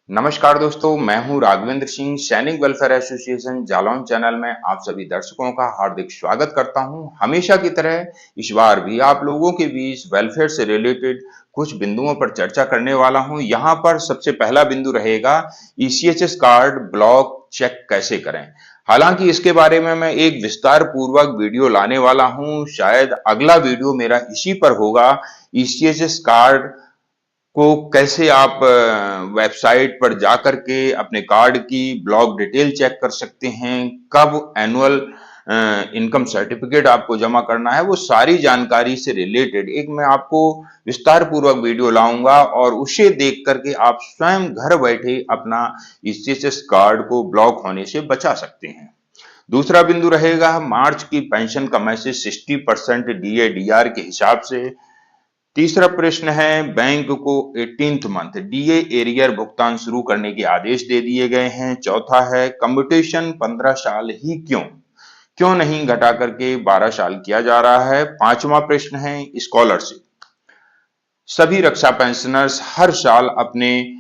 नमस्कार दोस्तों, मैं हूं राघवेंद्र सिंह। सैनिक वेलफेयर एसोसिएशन जालौन चैनल में आप सभी दर्शकों का हार्दिक स्वागत करता हूं। हमेशा की तरह इस बार भी आप लोगों के बीच वेलफेयर से रिलेटेड कुछ बिंदुओं पर चर्चा करने वाला हूं। यहां पर सबसे पहला बिंदु रहेगा ईसीएचएस कार्ड ब्लॉक चेक कैसे करें। हालांकि इसके बारे में मैं एक विस्तार पूर्वक वीडियो लाने वाला हूं। शायद अगला वीडियो मेरा इसी पर होगा। ईसीएचएस कार्ड को कैसे आप वेबसाइट पर जाकर के अपने कार्ड की ब्लॉक डिटेल चेक कर सकते हैं, कब एनुअल इनकम सर्टिफिकेट आपको जमा करना है, वो सारी जानकारी से रिलेटेड एक मैं आपको विस्तार पूर्वक वीडियो लाऊंगा और उसे देख करके आप स्वयं घर बैठे अपना ईसीएचएस कार्ड को ब्लॉक होने से बचा सकते हैं। दूसरा बिंदु रहेगा मार्च की पेंशन का मैसेज 60% डीए डीआर के हिसाब से। तीसरा प्रश्न है बैंक को 18th मंथ डीए एरियर भुगतान शुरू करने के आदेश दे दिए गए हैं। चौथा है कम्यूटेशन 15 साल ही क्यों क्यों नहीं घटा करके 12 साल किया जा रहा है। पांचवा प्रश्न है स्कॉलरशिप। सभी रक्षा पेंशनर्स हर साल अपने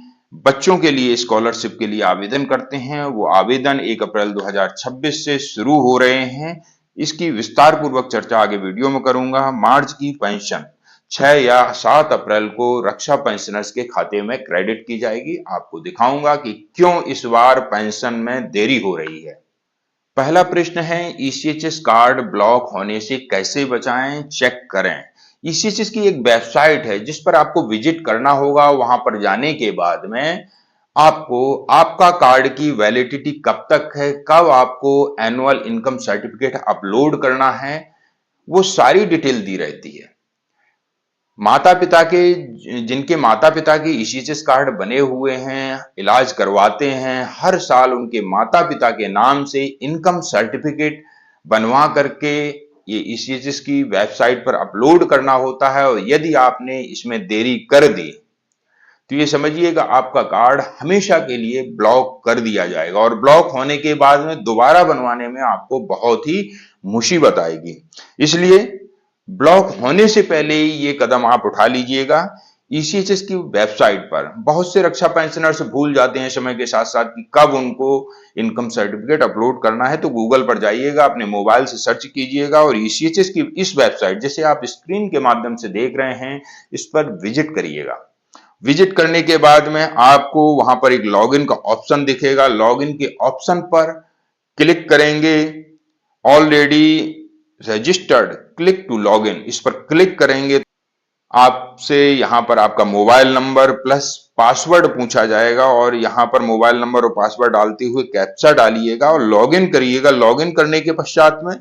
बच्चों के लिए स्कॉलरशिप के लिए आवेदन करते हैं। वो आवेदन 1 अप्रैल 2026 से शुरू हो रहे हैं। इसकी विस्तार पूर्वक चर्चा आगे वीडियो में करूंगा। मार्च की पेंशन 6 या 7 अप्रैल को रक्षा पेंशनर्स के खाते में क्रेडिट की जाएगी। आपको दिखाऊंगा कि क्यों इस बार पेंशन में देरी हो रही है। पहला प्रश्न है ईसीएचएस कार्ड ब्लॉक होने से कैसे बचाएं, चेक करें। ईसीएचएस की एक वेबसाइट है जिस पर आपको विजिट करना होगा। वहां पर जाने के बाद में आपको आपका कार्ड की वैलिडिटी कब तक है, कब आपको एनुअल इनकम सर्टिफिकेट अपलोड करना है, वो सारी डिटेल दी रहती है। माता पिता के जिनके माता पिता के ईसीएचएस कार्ड बने हुए हैं, इलाज करवाते हैं, हर साल उनके माता पिता के नाम से इनकम सर्टिफिकेट बनवा करके ये ईसीएचएस की वेबसाइट पर अपलोड करना होता है। और यदि आपने इसमें देरी कर दी तो ये समझिएगा आपका कार्ड हमेशा के लिए ब्लॉक कर दिया जाएगा और ब्लॉक होने के बाद में दोबारा बनवाने में आपको बहुत ही मुसीबत आएगी। इसलिए ब्लॉक होने से पहले ही ये कदम आप उठा लीजिएगा। ईसीएचएस की वेबसाइट पर बहुत से रक्षा पेंशनर्स भूल जाते हैं समय के साथ साथ कि कब उनको इनकम सर्टिफिकेट अपलोड करना है। तो गूगल पर जाइएगा, अपने मोबाइल से सर्च कीजिएगा और ईसीएचएस की इस वेबसाइट जिसे आप स्क्रीन के माध्यम से देख रहे हैं, इस पर विजिट करिएगा। विजिट करने के बाद में आपको वहां पर एक लॉगिन का ऑप्शन दिखेगा। लॉगिन के ऑप्शन पर क्लिक करेंगे। Already registered click to login, इस पर क्लिक करेंगे। आपसे यहां पर आपका मोबाइल नंबर प्लस पासवर्ड पूछा जाएगा और यहां पर मोबाइल नंबर और पासवर्ड डालते हुए कैप्चा डालिएगा और लॉगिन करिएगा। लॉगिन करने के पश्चात में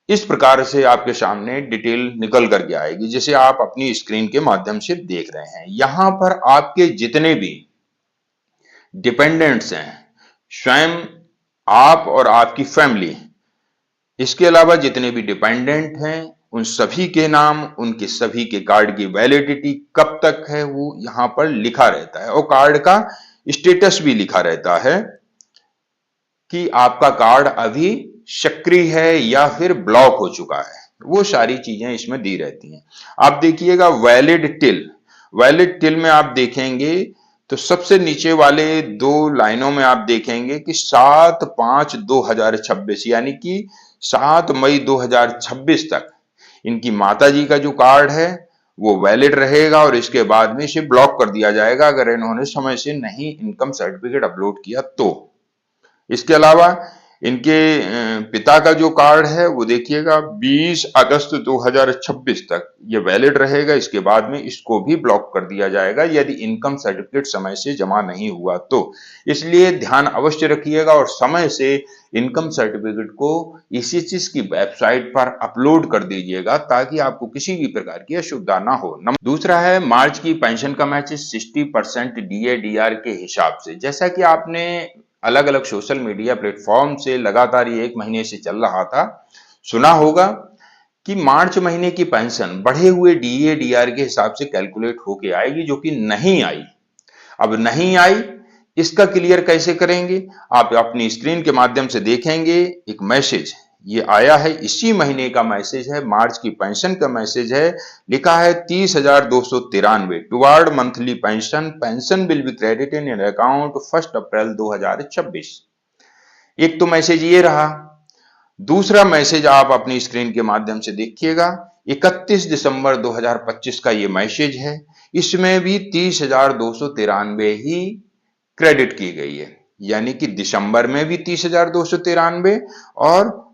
इस प्रकार से आपके सामने डिटेल निकल करके आएगी जिसे आप अपनी स्क्रीन के माध्यम से देख रहे हैं। यहां पर आपके जितने भी डिपेंडेंट्स हैं, स्वयं आप और आपकी फैमिली, इसके अलावा जितने भी डिपेंडेंट हैं उन सभी के नाम, उनके सभी के कार्ड की वैलिडिटी कब तक है वो यहां पर लिखा रहता है और कार्ड का स्टेटस भी लिखा रहता है कि आपका कार्ड अभी सक्रिय है या फिर ब्लॉक हो चुका है। वो सारी चीजें इसमें दी रहती हैं। आप देखिएगा वैलिड टिल में आप देखेंगे तो सबसे नीचे वाले दो लाइनों में आप देखेंगे कि 7/5/2026 यानी कि 7 मई 2026 तक इनकी माताजी का जो कार्ड है वो वैलिड रहेगा और इसके बाद में इसे ब्लॉक कर दिया जाएगा अगर इन्होंने समय से नहीं इनकम सर्टिफिकेट अपलोड किया तो। इसके अलावा इनके पिता का जो कार्ड है वो देखिएगा 20 अगस्त 2026 तक ये वैलिड रहेगा। इसके बाद में इसको भी ब्लॉक कर दिया जाएगा यदि इनकम सर्टिफिकेट समय से जमा नहीं हुआ तो। इसलिए ध्यान अवश्य रखिएगा और समय से इनकम सर्टिफिकेट को ईसीएचएस की वेबसाइट पर अपलोड कर दीजिएगा ताकि आपको किसी भी प्रकार की असुविधा ना हो। दूसरा है मार्च की पेंशन का मैसेज 60% डीए डीआर के हिसाब से। जैसा कि आपने अलग अलग सोशल मीडिया प्लेटफॉर्म से लगातार ये 1 महीने से चल रहा था, सुना होगा कि मार्च महीने की पेंशन बढ़े हुए डीए डीआर के हिसाब से कैलकुलेट होके आएगी, जो कि नहीं आई। अब नहीं आई, इसका क्लियर कैसे करेंगे? आप अपनी स्क्रीन के माध्यम से देखेंगे एक मैसेज ये आया है, इसी महीने का मैसेज है, मार्च की पेंशन का मैसेज है। लिखा है 30,293 toward monthly pension, pension will be credit in your account 1 अप्रैल 2026। एक तो मैसेज ये रहा। दूसरा मैसेज आप अपनी स्क्रीन के माध्यम से देखिएगा, 31 दिसंबर 2025 का ये मैसेज है। इसमें भी 30,293 ही क्रेडिट की गई है, यानी कि दिसंबर में भी 30,293 और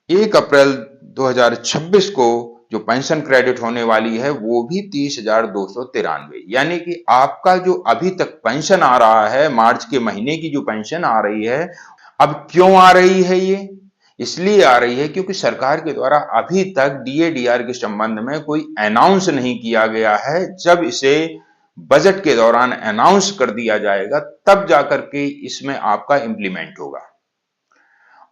1 अप्रैल 2026 को जो पेंशन क्रेडिट होने वाली है वो भी 30,293, यानी कि आपका जो अभी तक पेंशन आ रहा है, मार्च के महीने की जो पेंशन आ रही है, अब क्यों आ रही है ये? इसलिए आ रही है क्योंकि सरकार के द्वारा अभी तक डीए-डीआर के संबंध में कोई अनाउंस नहीं किया गया है। जब इसे बजट के दौरान अनाउंस कर दिया जाएगा तब जाकर के इसमें आपका इंप्लीमेंट होगा,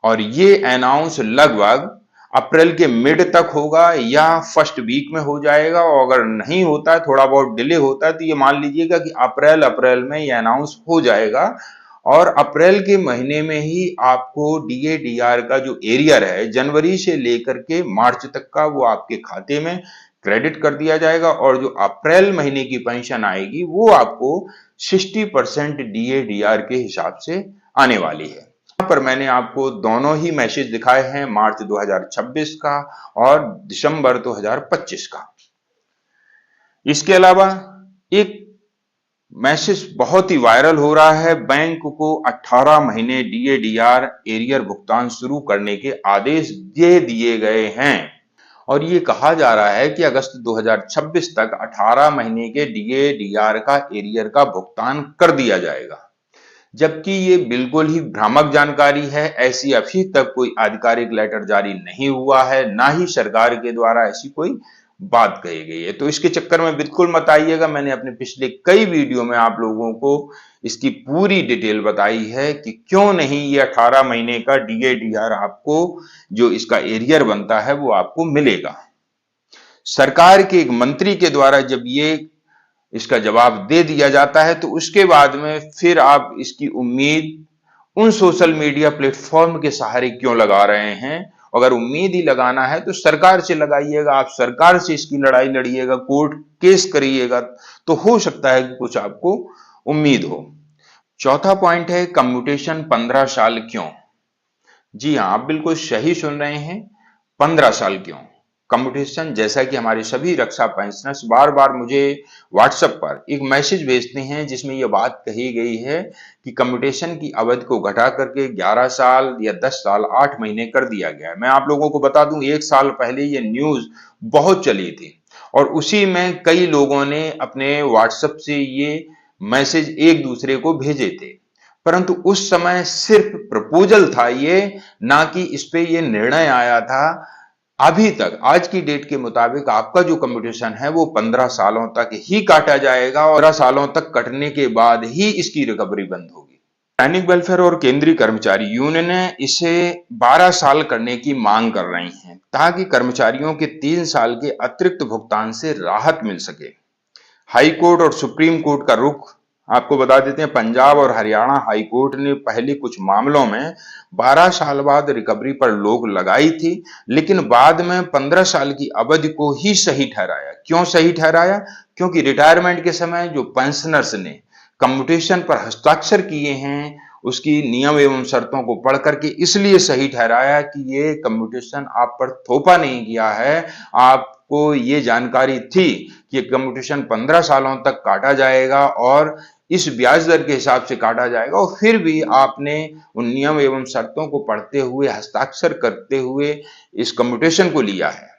और ये अनाउंस लगभग अप्रैल के मिड तक होगा या फर्स्ट वीक में हो जाएगा, और अगर नहीं होता है, थोड़ा बहुत डिले होता है, तो ये मान लीजिएगा कि अप्रैल में ये अनाउंस हो जाएगा, और अप्रैल के महीने में ही आपको डीए-डीआर का जो एरियर है जनवरी से लेकर के मार्च तक का वो आपके खाते में क्रेडिट कर दिया जाएगा, और जो अप्रैल महीने की पेंशन आएगी वो आपको 60% डीए-डीआर के हिसाब से आने वाली है। यहाँ पर मैंने आपको दोनों ही मैसेज दिखाए हैं, मार्च 2026 का और दिसंबर 2025 का। इसके अलावा एक मैसेज बहुत ही वायरल हो रहा है, बैंक को 18 महीने डीए-डीआर एरियर भुगतान शुरू करने के आदेश दे दिए गए हैं, और ये कहा जा रहा है कि अगस्त 2026 तक 18 महीने के डीए-डीआर का एरियर का भुगतान कर दिया जाएगा। जबकि ये बिल्कुल ही भ्रामक जानकारी है। ऐसी अभी तक कोई आधिकारिक लेटर जारी नहीं हुआ है, ना ही सरकार के द्वारा ऐसी कोई बात कही गई है। तो इसके चक्कर में बिल्कुल मत आइएगा। मैंने अपने पिछले कई वीडियो में आप लोगों को इसकी पूरी डिटेल बताई है कि क्यों नहीं ये 18 महीने का डीए-डीआर आपको जो इसका एरियर बनता है वो आपको मिलेगा। सरकार के एक मंत्री के द्वारा जब ये इसका जवाब दे दिया जाता है तो उसके बाद में फिर आप इसकी उम्मीद उन सोशल मीडिया प्लेटफॉर्म के सहारे क्यों लगा रहे हैं? अगर उम्मीद ही लगाना है तो सरकार से लगाइएगा, आप सरकार से इसकी लड़ाई लड़िएगा, कोर्ट केस करिएगा, तो हो सकता है कि कुछ आपको उम्मीद हो। चौथा पॉइंट है कम्यूटेशन 15 साल क्यों? जी हाँ, आप बिल्कुल सही सुन रहे हैं, 15 साल क्यों? कम्यूटेशन, जैसा कि हमारे सभी रक्षा पेंशनर्स बार बार मुझे व्हाट्सएप पर एक मैसेज भेजते हैं जिसमें यह बात कही गई है कि कम्यूटेशन की अवधि को घटा करके 11 साल या 10 साल 8 महीने कर दिया गया है। मैं आप लोगों को बता दूं, 1 साल पहले ये न्यूज बहुत चली थी और उसी में कई लोगों ने अपने व्हाट्सएप से ये मैसेज एक दूसरे को भेजे थे, परंतु उस समय सिर्फ प्रपोजल था ये, ना कि इस पे ये निर्णय आया था। अभी तक आज की डेट के मुताबिक आपका जो कम्यूटेशन है वो 15 सालों तक ही काटा जाएगा और 15 सालों तक कटने के बाद ही इसकी रिकवरी बंद होगी। सैनिक वेलफेयर और केंद्रीय कर्मचारी यूनियन इसे 12 साल करने की मांग कर रही हैं ताकि कर्मचारियों के 3 साल के अतिरिक्त भुगतान से राहत मिल सके। हाई कोर्ट और सुप्रीम कोर्ट का रुख आपको बता देते हैं। पंजाब और हरियाणा हाई कोर्ट ने पहले कुछ मामलों में 12 साल बाद रिकवरी पर रोक लगाई थी, लेकिन बाद में 15 साल की अवधि को ही सही ठहराया। क्यों सही ठहराया? क्योंकि रिटायरमेंट के समय जो पेंशनर्स ने कम्यूटेशन पर हस्ताक्षर किए हैं उसकी नियम एवं शर्तों को पढ़ करके इसलिए सही ठहराया कि ये कम्यूटेशन आप पर थोपा नहीं किया है। आपको ये जानकारी थी कि कम्यूटेशन 15 सालों तक काटा जाएगा और इस ब्याज दर के हिसाब से काटा जाएगा, और फिर भी आपने उन नियम एवं शर्तों को पढ़ते हुए हस्ताक्षर करते हुए इस कम्यूटेशन को लिया है।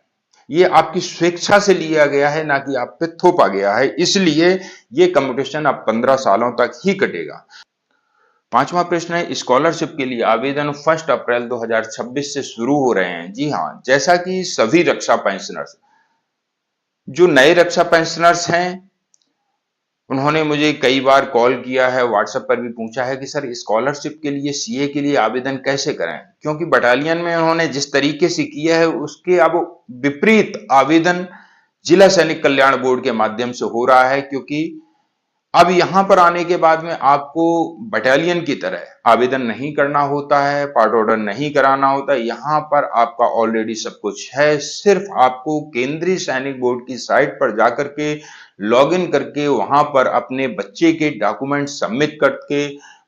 ये आपकी स्वेच्छा से लिया गया है, ना कि आप पे थोपा गया है, इसलिए ये कम्यूटेशन अब 15 सालों तक ही कटेगा। पांचवा प्रश्न है स्कॉलरशिप के लिए आवेदन 1 अप्रैल 2026 से शुरू हो रहे हैं। जी हाँ, जैसा कि सभी रक्षा पेंशनर्स, जो नए रक्षा पेंशनर्स हैं, उन्होंने मुझे कई बार कॉल किया है, व्हाट्सएप पर भी पूछा है कि सर स्कॉलरशिप के लिए सीए के लिए आवेदन कैसे करें, क्योंकि बटालियन में उन्होंने जिस तरीके से किया है उसके अब विपरीत आवेदन जिला सैनिक कल्याण बोर्ड के माध्यम से हो रहा है, क्योंकि अब यहां पर आने के बाद में आपको बटालियन की तरह आवेदन नहीं करना होता है, पार्ट ऑर्डर नहीं कराना होता है। यहां पर आपका ऑलरेडी सब कुछ है। सिर्फ आपको केंद्रीय सैनिक बोर्ड की साइट पर जाकर के लॉगिन करके वहां पर अपने बच्चे के डॉक्यूमेंट सबमिट करके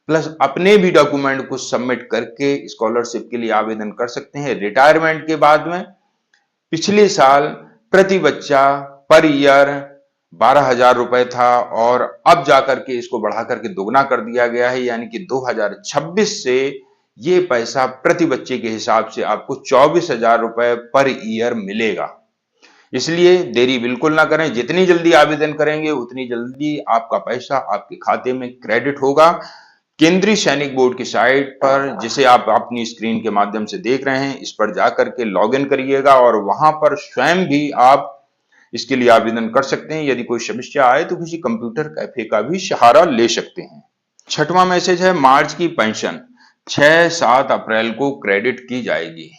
प्लस अपने भी डॉक्यूमेंट को सबमिट करके स्कॉलरशिप के लिए आवेदन कर सकते हैं। रिटायरमेंट के बाद में पिछले साल प्रति बच्चा पर ईयर 12,000 रुपए था और अब जाकर के इसको बढ़ा करके दोगुना कर दिया गया है, यानी कि 2026 से ये पैसा प्रति बच्चे के हिसाब से आपको 24,000 रुपए पर ईयर मिलेगा। इसलिए देरी बिल्कुल ना करें, जितनी जल्दी आवेदन करेंगे उतनी जल्दी आपका पैसा आपके खाते में क्रेडिट होगा। केंद्रीय सैनिक बोर्ड की साइट पर, जिसे आप अपनी स्क्रीन के माध्यम से देख रहे हैं, इस पर जाकर के लॉगिन करिएगा और वहां पर स्वयं भी आप इसके लिए आवेदन कर सकते हैं। यदि कोई समस्या आए तो किसी कंप्यूटर कैफे का भी सहारा ले सकते हैं। छठवां मैसेज है, मार्च की पेंशन 6-7 अप्रैल को क्रेडिट की जाएगी।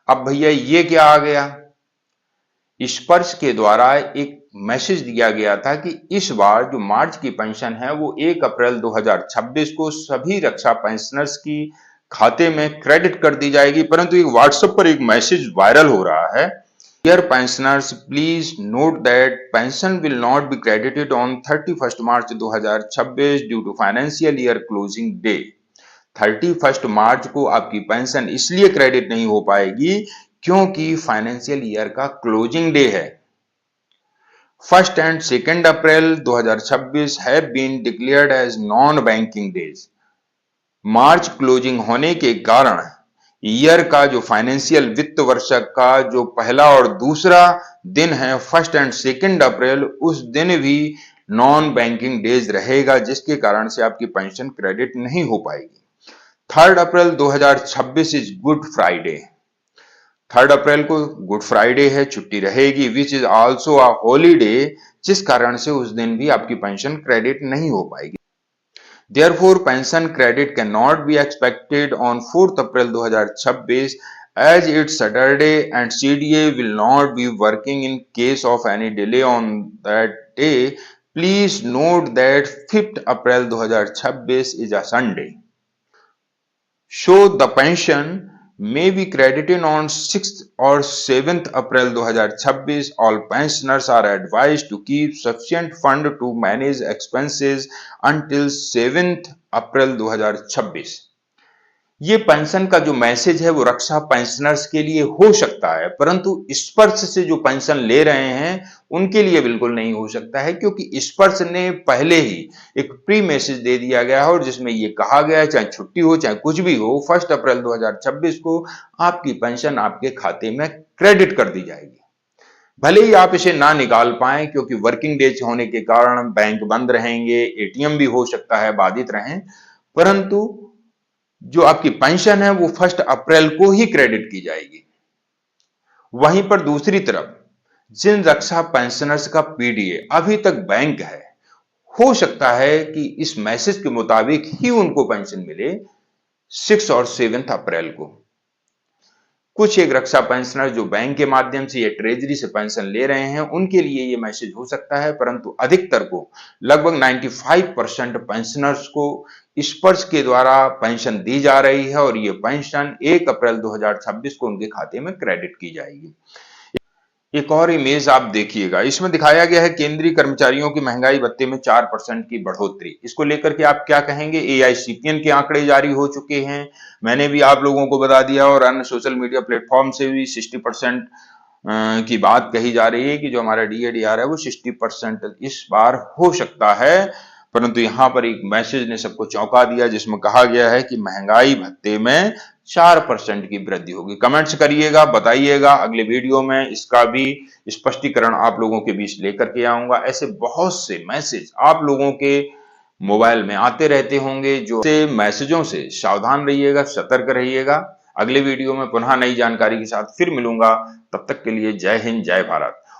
अब भैया ये क्या आ गया? स्पर्श के द्वारा एक मैसेज दिया गया था कि इस बार जो मार्च की पेंशन है वो 1 अप्रैल 2026 को सभी रक्षा पेंशनर्स की खाते में क्रेडिट कर दी जाएगी, परंतु एक व्हाट्सएप पर एक मैसेज वायरल हो रहा है। Dear pensioners, please note that pension will not be credited on 31st March 2026 due to financial year closing day। 31 मार्च को आपकी पेंशन इसलिए क्रेडिट नहीं हो पाएगी क्योंकि फाइनेंशियल ईयर का क्लोजिंग डे है। 1 and 2 April 2026 have been declared as non banking days. March closing होने के कारण ईयर का जो फाइनेंशियल वित्त वर्ष का जो पहला और दूसरा दिन है 1 एंड 2 अप्रैल, उस दिन भी नॉन बैंकिंग डेज रहेगा, जिसके कारण से आपकी पेंशन क्रेडिट नहीं हो पाएगी। 3 अप्रैल 2026 इज गुड फ्राइडे। 3 अप्रैल को गुड फ्राइडे है, छुट्टी रहेगी, which is also a holiday, जिस कारण से उस दिन भी आपकी पेंशन क्रेडिट नहीं हो पाएगी। Therefore, pension credit cannot be expected on 4th April 2026 as it's Saturday and CDA will not be working in case of any delay on that day. Please note that 5th April 2026 is a Sunday. So the pension may be credited on 6th or 7th April 2026. All pensioners are advised to keep sufficient fund to manage expenses until 7th अप्रैल 2026। ये pension का जो message है वो रक्षा pensioners के लिए हो सकता है, परंतु स्पर्श से जो पेंशन ले रहे हैं उनके लिए बिल्कुल नहीं हो सकता है, क्योंकि स्पर्श ने पहले ही एक प्री मैसेज दे दिया गया है और जिसमें ये कहा गया है चाहे छुट्टी हो चाहे कुछ भी हो, 1 अप्रैल 2026 को आपकी पेंशन आपके खाते में क्रेडिट कर दी जाएगी। भले ही आप इसे ना निकाल पाए क्योंकि वर्किंग डेज होने के कारण बैंक बंद रहेंगे, एटीएम भी हो सकता है बाधित रहें, परंतु जो आपकी पेंशन है वो 1 अप्रैल को ही क्रेडिट की जाएगी। वहीं पर दूसरी तरफ जिन रक्षा पेंशनर्स का पीडीए अभी तक बैंक है, हो सकता है कि इस मैसेज के मुताबिक ही उनको पेंशन मिले 6 और 7 अप्रैल को। कुछ एक रक्षा पेंशनर जो बैंक के माध्यम से या ट्रेजरी से पेंशन ले रहे हैं उनके लिए ये मैसेज हो सकता है, परंतु अधिकतर को लगभग 95% पेंशनर्स को स्पर्श के द्वारा पेंशन दी जा रही है और ये पेंशन 1 अप्रैल 2026 को उनके खाते में क्रेडिट की जाएगी। एक और इमेज आप देखिएगा, इसमें दिखाया गया है केंद्रीय कर्मचारियों की महंगाई भत्ते में 4% की बढ़ोतरी। इसको लेकर के आप क्या कहेंगे? एआईसीपीएन के आंकड़े जारी हो चुके हैं, मैंने भी आप लोगों को बता दिया और अन्य सोशल मीडिया प्लेटफॉर्म से भी 60% की बात कही जा रही है कि जो हमारा डीएडीआर है वो 60% इस बार हो सकता है, परंतु यहां पर एक मैसेज ने सबको चौंका दिया जिसमें कहा गया है कि महंगाई भत्ते में 4% की वृद्धि होगी। कमेंट्स करिएगा, बताइएगा, अगले वीडियो में इसका भी स्पष्टीकरण आप लोगों के बीच लेकर के आऊंगा। ऐसे बहुत से मैसेज आप लोगों के मोबाइल में आते रहते होंगे, जो से मैसेजों से सावधान रहिएगा, सतर्क रहिएगा। अगले वीडियो में पुनः नई जानकारी के साथ फिर मिलूंगा, तब तक के लिए जय हिंद, जय भारत।